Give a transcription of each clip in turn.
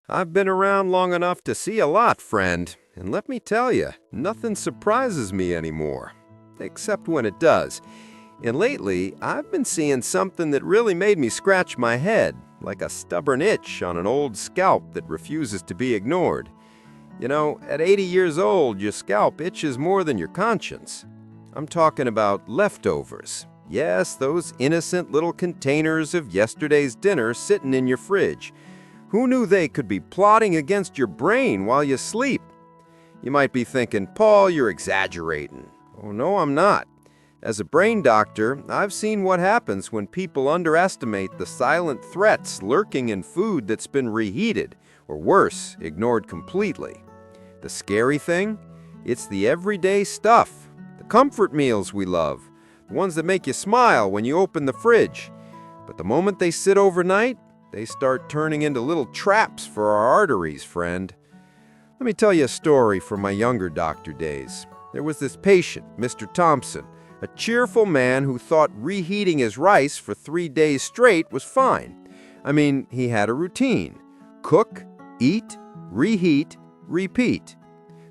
I've been around long enough to see a lot, friend, and let me tell you, nothing surprises me anymore. Except when it does. And lately, I've been seeing something that really made me scratch my head, like a stubborn itch on an old scalp that refuses to be ignored. You know, at 80 years old, your scalp itches more than your conscience. I'm talking about leftovers. Yes, those innocent little containers of yesterday's dinner sitting in your fridge. Who knew they could be plotting against your brain while you sleep? You might be thinking, Paul, you're exaggerating. Oh, no, I'm not. As a brain doctor, I've seen what happens when people underestimate the silent threats lurking in food that's been reheated, or worse, ignored completely. The scary thing? It's the everyday stuff, the comfort meals we love, the ones that make you smile when you open the fridge. But the moment they sit overnight, they start turning into little traps for our arteries, friend. Let me tell you a story from my younger doctor days. There was this patient, Mr. Thompson, a cheerful man who thought reheating his rice for 3 days straight was fine. I mean, he had a routine. Cook, eat, reheat, repeat.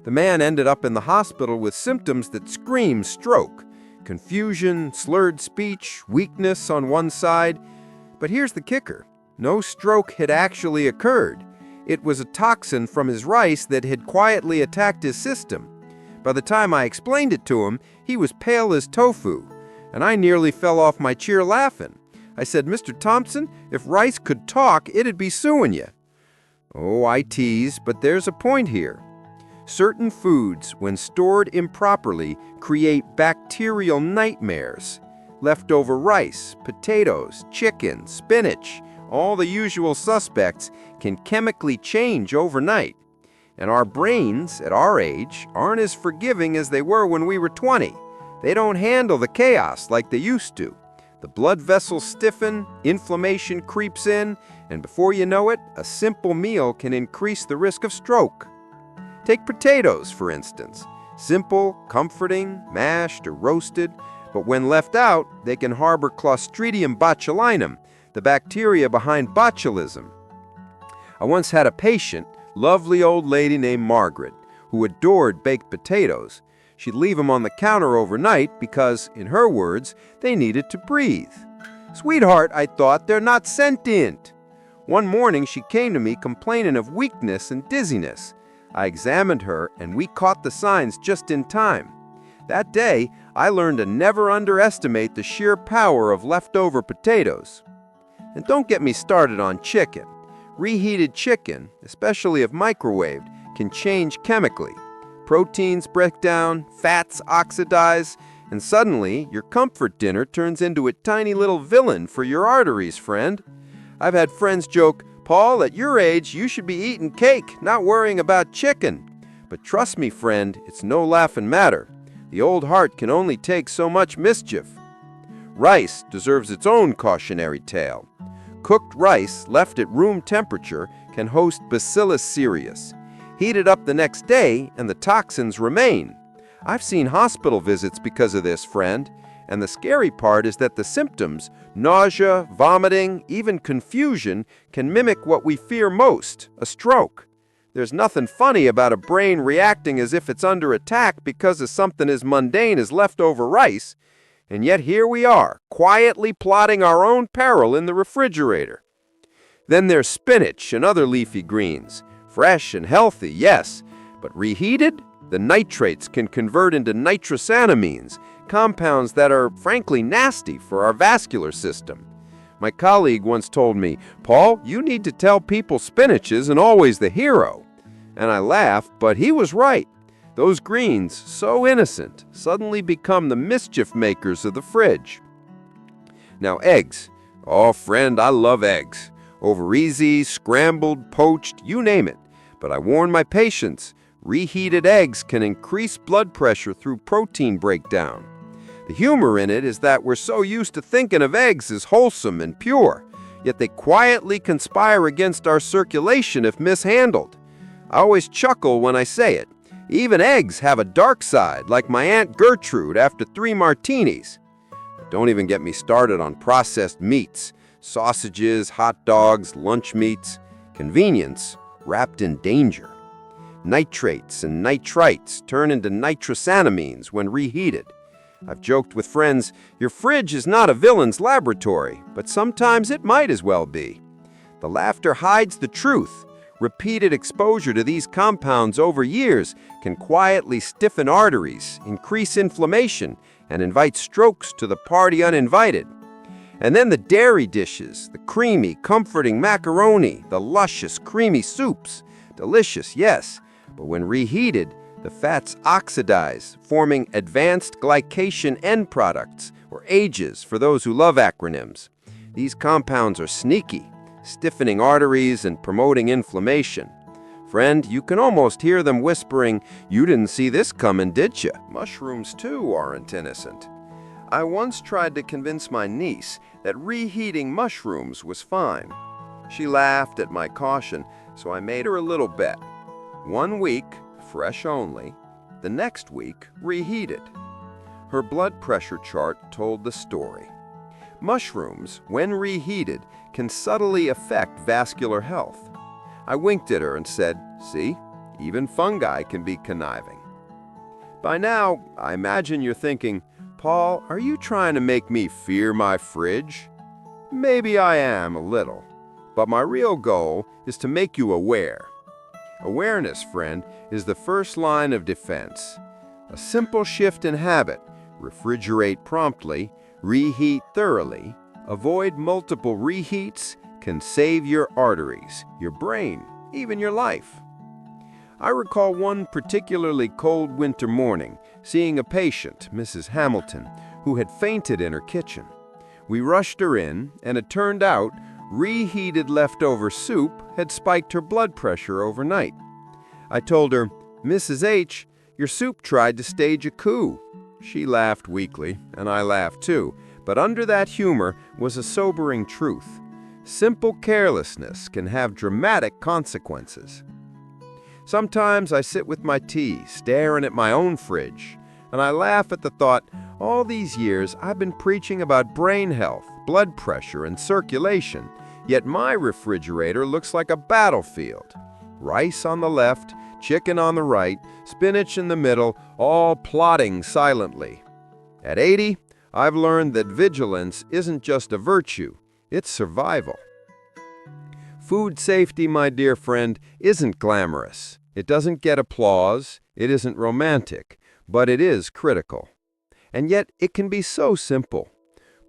The man ended up in the hospital with symptoms that scream stroke. Confusion, slurred speech, weakness on one side. But here's the kicker. No stroke had actually occurred. It was a toxin from his rice that had quietly attacked his system. By the time I explained it to him, he was pale as tofu, and I nearly fell off my chair laughing. I said, Mr. Thompson, if rice could talk, it'd be suing you. Oh, I tease, but there's a point here. Certain foods, when stored improperly, create bacterial nightmares. Leftover rice, potatoes, chicken, spinach, all the usual suspects can chemically change overnight. And our brains, at our age, aren't as forgiving as they were when we were 20. They don't handle the chaos like they used to. The blood vessels stiffen, inflammation creeps in, and before you know it, a simple meal can increase the risk of stroke. Take potatoes, for instance. Simple, comforting, mashed or roasted, but when left out, they can harbor Clostridium botulinum, the bacteria behind botulism. I once had a patient, lovely old lady named Margaret, who adored baked potatoes. She'd leave them on the counter overnight because, in her words, they needed to breathe. Sweetheart, I thought, they're not sentient. One morning she came to me complaining of weakness and dizziness. I examined her and we caught the signs just in time. That day, I learned to never underestimate the sheer power of leftover potatoes. And don't get me started on chicken. Reheated chicken, especially if microwaved, can change chemically. Proteins break down, fats oxidize, and suddenly your comfort dinner turns into a tiny little villain for your arteries, friend. I've had friends joke, Paul, at your age, you should be eating cake, not worrying about chicken. But trust me, friend, it's no laughing matter. The old heart can only take so much mischief. Rice deserves its own cautionary tale. Cooked rice left at room temperature can host Bacillus cereus. Heat it up the next day and the toxins remain. I've seen hospital visits because of this, friend. And the scary part is that the symptoms, nausea, vomiting, even confusion, can mimic what we fear most, a stroke. There's nothing funny about a brain reacting as if it's under attack because of something as mundane as leftover rice. And yet here we are, quietly plotting our own peril in the refrigerator. Then there's spinach and other leafy greens. Fresh and healthy, yes, but reheated? The nitrates can convert into nitrosamines, compounds that are frankly nasty for our vascular system. My colleague once told me, Paul, you need to tell people spinach isn't always the hero. And I laughed, but he was right. Those greens, so innocent, suddenly become the mischief makers of the fridge. Now eggs. Oh, friend, I love eggs. Over easy, scrambled, poached, you name it. But I warn my patients, reheated eggs can increase blood pressure through protein breakdown. The humor in it is that we're so used to thinking of eggs as wholesome and pure, yet they quietly conspire against our circulation if mishandled. I always chuckle when I say it. Even eggs have a dark side, like my Aunt Gertrude after 3 martinis. Don't even get me started on processed meats, sausages, hot dogs, lunch meats. Convenience, wrapped in danger. Nitrates and nitrites turn into nitrosamines when reheated. I've joked with friends, your fridge is not a villain's laboratory, but sometimes it might as well be. The laughter hides the truth. Repeated exposure to these compounds over years can quietly stiffen arteries, increase inflammation, and invite strokes to the party uninvited. And then the dairy dishes, the creamy, comforting macaroni, the luscious, creamy soups. Delicious, yes, but when reheated, the fats oxidize, forming advanced glycation end products, or AGEs for those who love acronyms. These compounds are sneaky, stiffening arteries and promoting inflammation. Friend, you can almost hear them whispering, "You didn't see this coming, did you?" Mushrooms, too, aren't innocent. I once tried to convince my niece that reheating mushrooms was fine. She laughed at my caution, so I made her a little bet. 1 week, fresh only. The next week, reheated. Her blood pressure chart told the story. Mushrooms, when reheated, can subtly affect vascular health. I winked at her and said, "See, even fungi can be conniving." By now, I imagine you're thinking, "Paul, are you trying to make me fear my fridge?" Maybe I am a little, but my real goal is to make you aware. Awareness, friend, is the first line of defense. A simple shift in habit, refrigerate promptly, reheat thoroughly, avoid multiple reheats, can save your arteries, your brain, even your life. I recall one particularly cold winter morning, seeing a patient, Mrs. Hamilton, who had fainted in her kitchen. We rushed her in, and it turned out reheated leftover soup had spiked her blood pressure overnight. I told her, "Mrs. H, your soup tried to stage a coup." She laughed weakly, and I laughed too, but under that humor was a sobering truth. Simple carelessness can have dramatic consequences. Sometimes I sit with my tea, staring at my own fridge, and I laugh at the thought, all these years I've been preaching about brain health, blood pressure, and circulation, yet my refrigerator looks like a battlefield. Rice on the left, chicken on the right, spinach in the middle, all plotting silently. At 80, I've learned that vigilance isn't just a virtue, it's survival. Food safety, my dear friend, isn't glamorous. It doesn't get applause, it isn't romantic, but it is critical. And yet it can be so simple.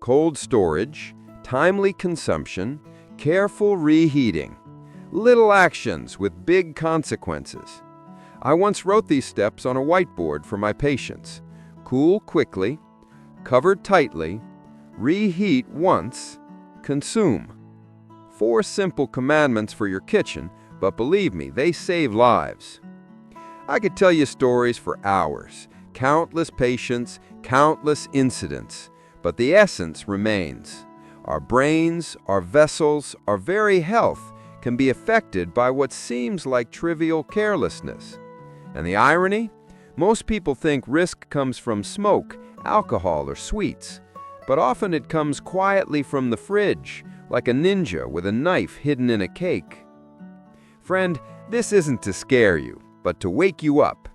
Cold storage, timely consumption, careful reheating. Little actions with big consequences. I once wrote these steps on a whiteboard for my patients. Cool quickly, cover tightly, reheat once, consume. 4 simple commandments for your kitchen, but believe me, they save lives. I could tell you stories for hours, countless patients, countless incidents, but the essence remains. Our brains, our vessels, our very health can be affected by what seems like trivial carelessness. And the irony? Most people think risk comes from smoke, alcohol, or sweets, but often it comes quietly from the fridge, like a ninja with a knife hidden in a cake. Friend, this isn't to scare you, but to wake you up.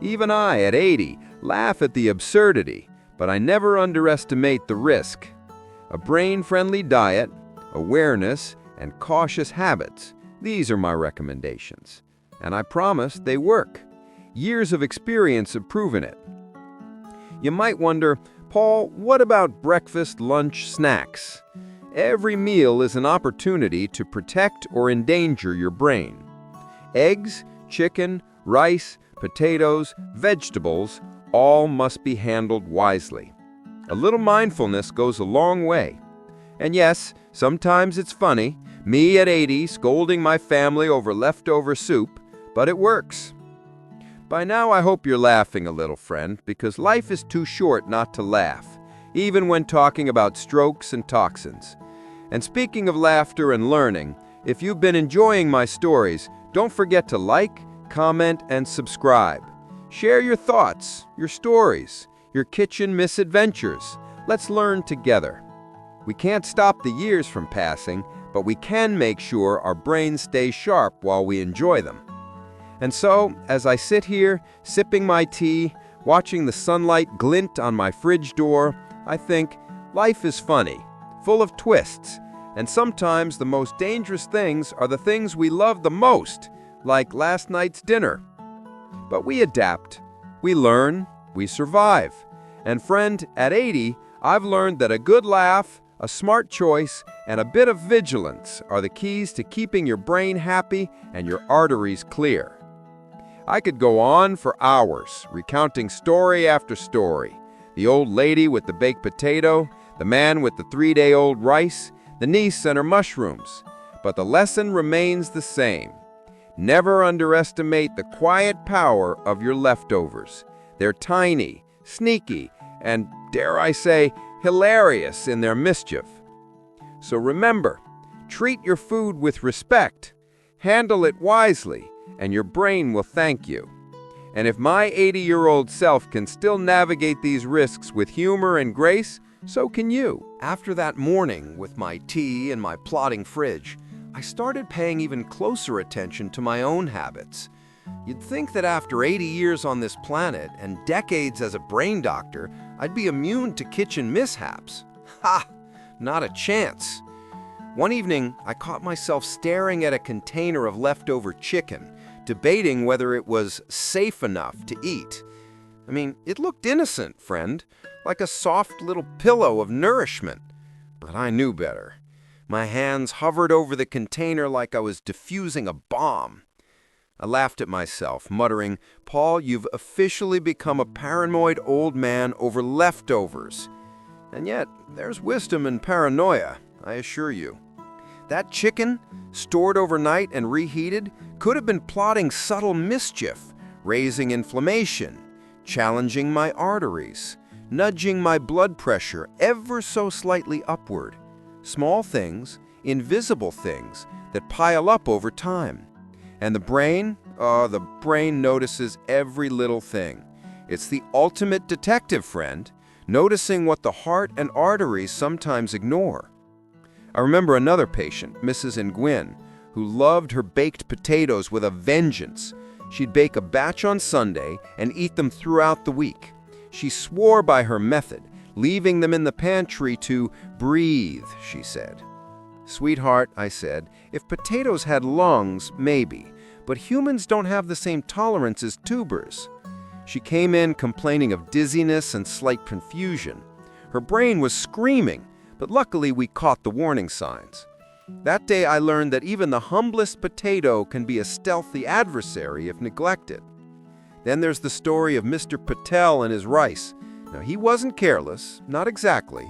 Even I, at 80, laugh at the absurdity, but I never underestimate the risk. A brain-friendly diet, awareness, and cautious habits, these are my recommendations. And I promise they work. Years of experience have proven it. You might wonder, Paul, what about breakfast, lunch, snacks? Every meal is an opportunity to protect or endanger your brain. Eggs, chicken, rice, potatoes, vegetables, all must be handled wisely. A little mindfulness goes a long way. And yes, sometimes it's funny, me at 80 scolding my family over leftover soup, but it works. By now I hope you're laughing a little, friend, because life is too short not to laugh, even when talking about strokes and toxins. And speaking of laughter and learning, if you've been enjoying my stories, don't forget to like, comment, and subscribe. Share your thoughts, your stories, your kitchen misadventures. Let's learn together. We can't stop the years from passing, but we can make sure our brains stay sharp while we enjoy them. And so, as I sit here, sipping my tea, watching the sunlight glint on my fridge door, I think, life is funny, full of twists, and sometimes the most dangerous things are the things we love the most, like last night's dinner. But we adapt, we learn, we survive. And friend, at 80, I've learned that a good laugh, a smart choice, and a bit of vigilance are the keys to keeping your brain happy and your arteries clear. I could go on for hours, recounting story after story. The old lady with the baked potato, the man with the 3-day-old rice, the niece and her mushrooms. But the lesson remains the same. Never underestimate the quiet power of your leftovers. They're tiny, sneaky, and, dare I say, hilarious in their mischief. So remember, treat your food with respect, handle it wisely, and your brain will thank you. And if my 80-year-old self can still navigate these risks with humor and grace, so can you. After that morning with my tea and my plodding fridge, I started paying even closer attention to my own habits. You'd think that after 80 years on this planet and decades as a brain doctor, I'd be immune to kitchen mishaps. Ha! Not a chance. One evening, I caught myself staring at a container of leftover chicken, debating whether it was safe enough to eat. I mean, it looked innocent, friend, like a soft little pillow of nourishment. But I knew better. My hands hovered over the container like I was defusing a bomb. I laughed at myself, muttering, "Paul, you've officially become a paranoid old man over leftovers." And yet, there's wisdom in paranoia, I assure you. That chicken, stored overnight and reheated, could have been plotting subtle mischief, raising inflammation, challenging my arteries, nudging my blood pressure ever so slightly upward. Small things, invisible things that pile up over time. And the brain notices every little thing. It's the ultimate detective, friend, noticing what the heart and arteries sometimes ignore. I remember another patient, Mrs. Nguyen, who loved her baked potatoes with a vengeance. She'd bake a batch on Sunday and eat them throughout the week. She swore by her method, leaving them in the pantry to breathe, she said. "Sweetheart," I said, "if potatoes had lungs, maybe, but humans don't have the same tolerance as tubers." She came in complaining of dizziness and slight confusion. Her brain was screaming, but luckily we caught the warning signs. That day I learned that even the humblest potato can be a stealthy adversary if neglected. Then there's the story of Mr. Patel and his rice. Now, he wasn't careless, not exactly.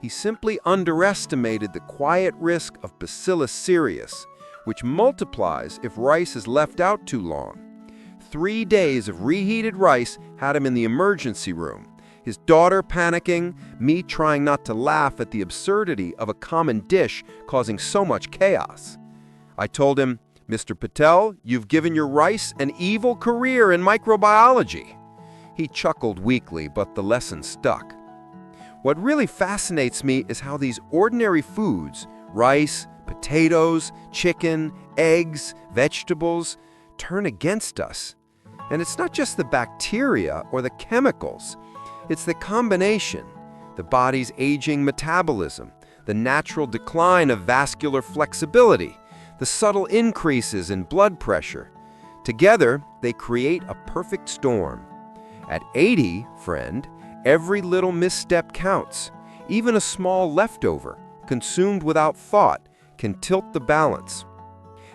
He simply underestimated the quiet risk of Bacillus cereus, which multiplies if rice is left out too long. 3 days of reheated rice had him in the emergency room. His daughter panicking, me trying not to laugh at the absurdity of a common dish causing so much chaos. I told him, "Mr. Patel, you've given your rice an evil career in microbiology." He chuckled weakly, but the lesson stuck. What really fascinates me is how these ordinary foods, rice, potatoes, chicken, eggs, vegetables, turn against us. And it's not just the bacteria or the chemicals. It's the combination, the body's aging metabolism, the natural decline of vascular flexibility, the subtle increases in blood pressure. Together, they create a perfect storm. At 80, friend, every little misstep counts. Even a small leftover, consumed without thought, can tilt the balance.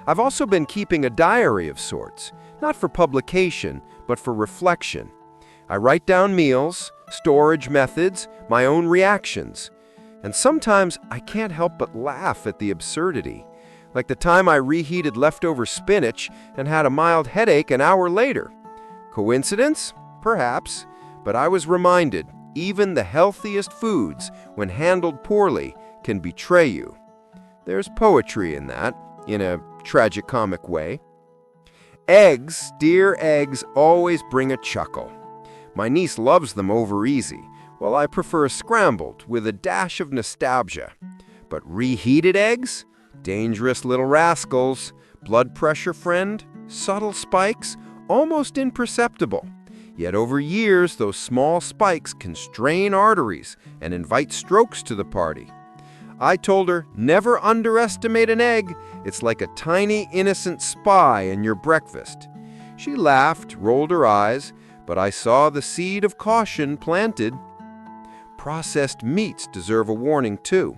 I've also been keeping a diary of sorts, not for publication, but for reflection. I write down meals, storage methods, my own reactions. And sometimes I can't help but laugh at the absurdity. Like the time I reheated leftover spinach and had a mild headache an hour later. Coincidence? Perhaps. But I was reminded, even the healthiest foods, when handled poorly, can betray you. There's poetry in that, in a tragicomic way. Eggs, dear eggs, always bring a chuckle. My niece loves them over easy, Well, I prefer scrambled with a dash of nostalgia. But reheated eggs? Dangerous little rascals. Blood pressure friend? Subtle spikes? Almost imperceptible. Yet over years, those small spikes can strain arteries and invite strokes to the party. I told her, never underestimate an egg. It's like a tiny, innocent spy in your breakfast. She laughed, rolled her eyes, but I saw the seed of caution planted. Processed meats deserve a warning, too.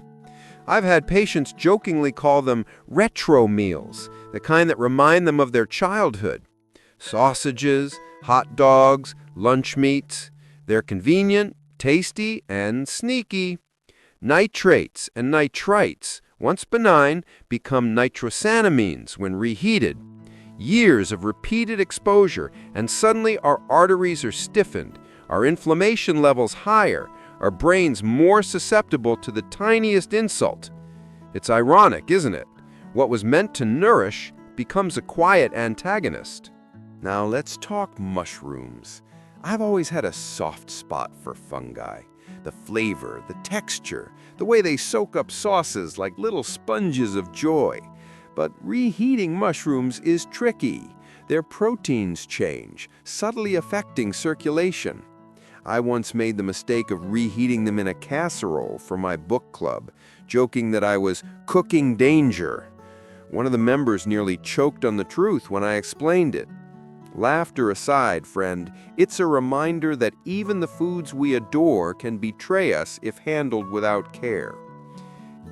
I've had patients jokingly call them retro meals, the kind that remind them of their childhood. Sausages, hot dogs, lunch meats. They're convenient, tasty, and sneaky. Nitrates and nitrites, once benign, become nitrosamines when reheated. Years of repeated exposure, and suddenly our arteries are stiffened, our inflammation levels higher, our brains more susceptible to the tiniest insult. It's ironic, isn't it? What was meant to nourish becomes a quiet antagonist. Now let's talk mushrooms. I've always had a soft spot for fungi. The flavor, the texture, the way they soak up sauces like little sponges of joy. But reheating mushrooms is tricky. Their proteins change, subtly affecting circulation. I once made the mistake of reheating them in a casserole for my book club, joking that I was cooking danger. One of the members nearly choked on the truth when I explained it. Laughter aside, friend, it's a reminder that even the foods we adore can betray us if handled without care.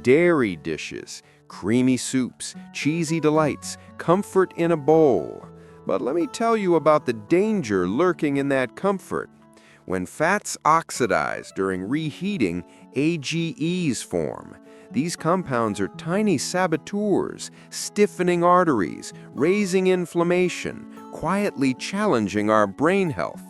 Dairy dishes, creamy soups, cheesy delights, comfort in a bowl. But let me tell you about the danger lurking in that comfort. When fats oxidize during reheating, AGEs form. These compounds are tiny saboteurs, stiffening arteries, raising inflammation, quietly challenging our brain health.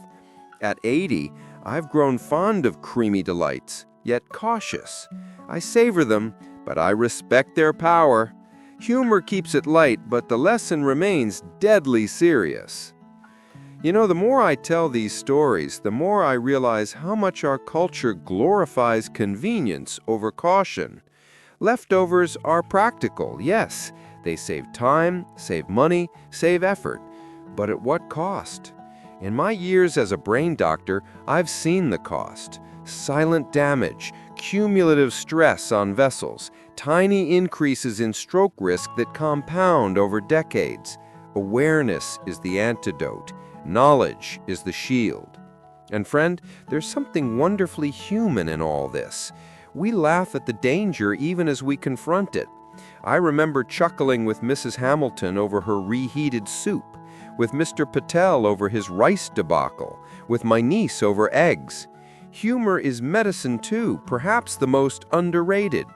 At 80, I've grown fond of creamy delights, yet cautious. I savor them, but I respect their power. Humor keeps it light, but the lesson remains deadly serious. You know, the more I tell these stories, the more I realize how much our culture glorifies convenience over caution. Leftovers are practical, yes. They save time, save money, save effort. But at what cost? In my years as a brain doctor, I've seen the cost. Silent damage, cumulative stress on vessels, tiny increases in stroke risk that compound over decades. Awareness is the antidote. Knowledge is the shield. And friend, there's something wonderfully human in all this. We laugh at the danger even as we confront it. I remember chuckling with Mrs. Hamilton over her reheated soup, with Mr. Patel over his rice debacle, with my niece over eggs. Humor is medicine too, perhaps the most underrated.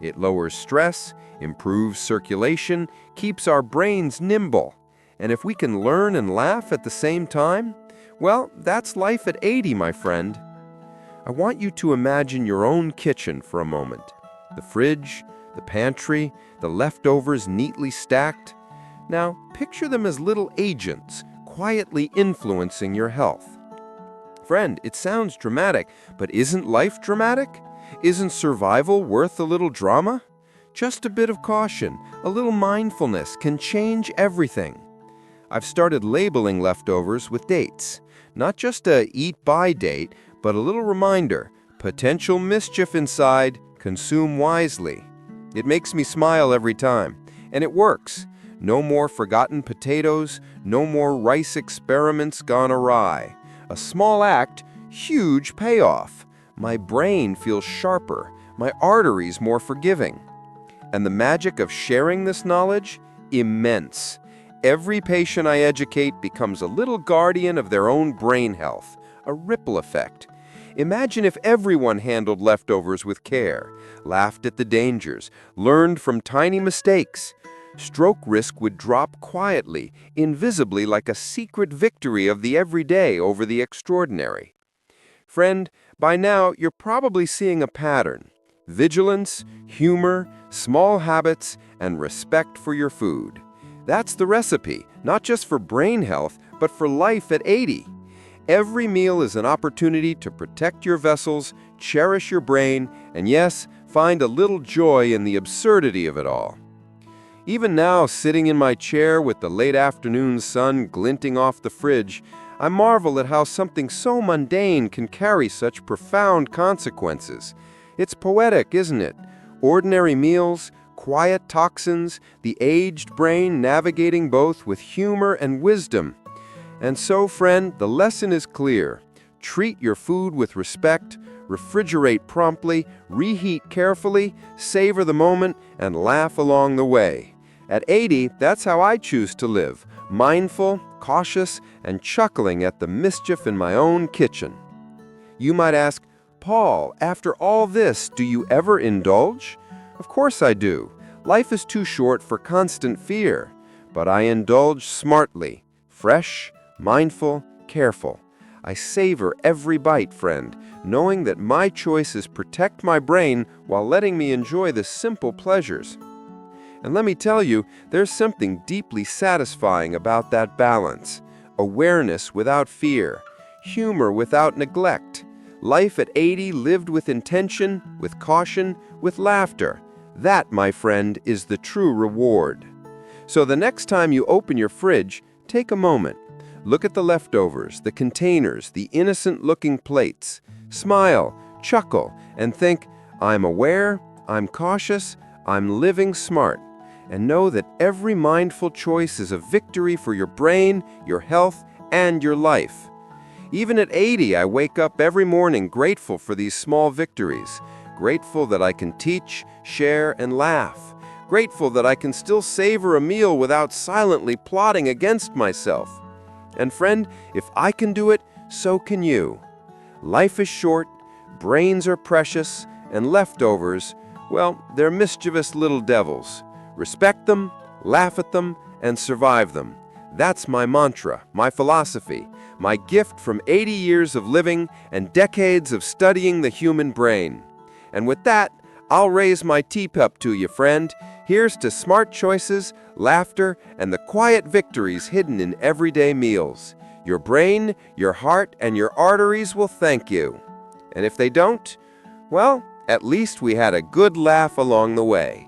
It lowers stress, improves circulation, keeps our brains nimble. And if we can learn and laugh at the same time, well, that's life at 80, my friend. I want you to imagine your own kitchen for a moment. The fridge, the pantry, the leftovers neatly stacked. Now, picture them as little agents, quietly influencing your health. Friend, it sounds dramatic, but isn't life dramatic? Isn't survival worth a little drama? Just a bit of caution, a little mindfulness can change everything. I've started labeling leftovers with dates. Not just a eat-by date, but a little reminder, potential mischief inside, consume wisely. It makes me smile every time, and it works. No more forgotten potatoes, no more rice experiments gone awry. A small act, huge payoff. My brain feels sharper, my arteries more forgiving. And the magic of sharing this knowledge? Immense. Every patient I educate becomes a little guardian of their own brain health, a ripple effect. Imagine if everyone handled leftovers with care, laughed at the dangers, learned from tiny mistakes. Stroke risk would drop quietly, invisibly like a secret victory of the everyday over the extraordinary. Friend, by now you're probably seeing a pattern. Vigilance, humor, small habits, and respect for your food. That's the recipe, not just for brain health, but for life at 80. Every meal is an opportunity to protect your vessels, cherish your brain, and yes, find a little joy in the absurdity of it all. Even now, sitting in my chair with the late afternoon sun glinting off the fridge, I marvel at how something so mundane can carry such profound consequences. It's poetic, isn't it? Ordinary meals, quiet toxins, the aged brain navigating both with humor and wisdom. And so, friend, the lesson is clear. Treat your food with respect, refrigerate promptly, reheat carefully, savor the moment, and laugh along the way. At 80, that's how I choose to live, mindful, cautious, and chuckling at the mischief in my own kitchen. You might ask, Paul, after all this, do you ever indulge? Of course I do. Life is too short for constant fear. But I indulge smartly, fresh, mindful, careful. I savor every bite, friend, knowing that my choices protect my brain while letting me enjoy the simple pleasures. And let me tell you, there's something deeply satisfying about that balance. Awareness without fear, humor without neglect. Life at 80 lived with intention, with caution, with laughter. That, my friend, is the true reward. So the next time you open your fridge, take a moment. Look at the leftovers, the containers, the innocent-looking plates. Smile, chuckle, and think, I'm aware, I'm cautious, I'm living smart. And know that every mindful choice is a victory for your brain, your health, and your life. Even at 80, I wake up every morning grateful for these small victories. Grateful that I can teach, share, and laugh. Grateful that I can still savor a meal without silently plotting against myself. And friend, if I can do it, so can you. Life is short, brains are precious, and leftovers, well, they're mischievous little devils. Respect them, laugh at them, and survive them. That's my mantra, my philosophy, my gift from 80 years of living and decades of studying the human brain. And with that, I'll raise my teacup to you, friend. Here's to smart choices, laughter, and the quiet victories hidden in everyday meals. Your brain, your heart, and your arteries will thank you. And if they don't, well, at least we had a good laugh along the way.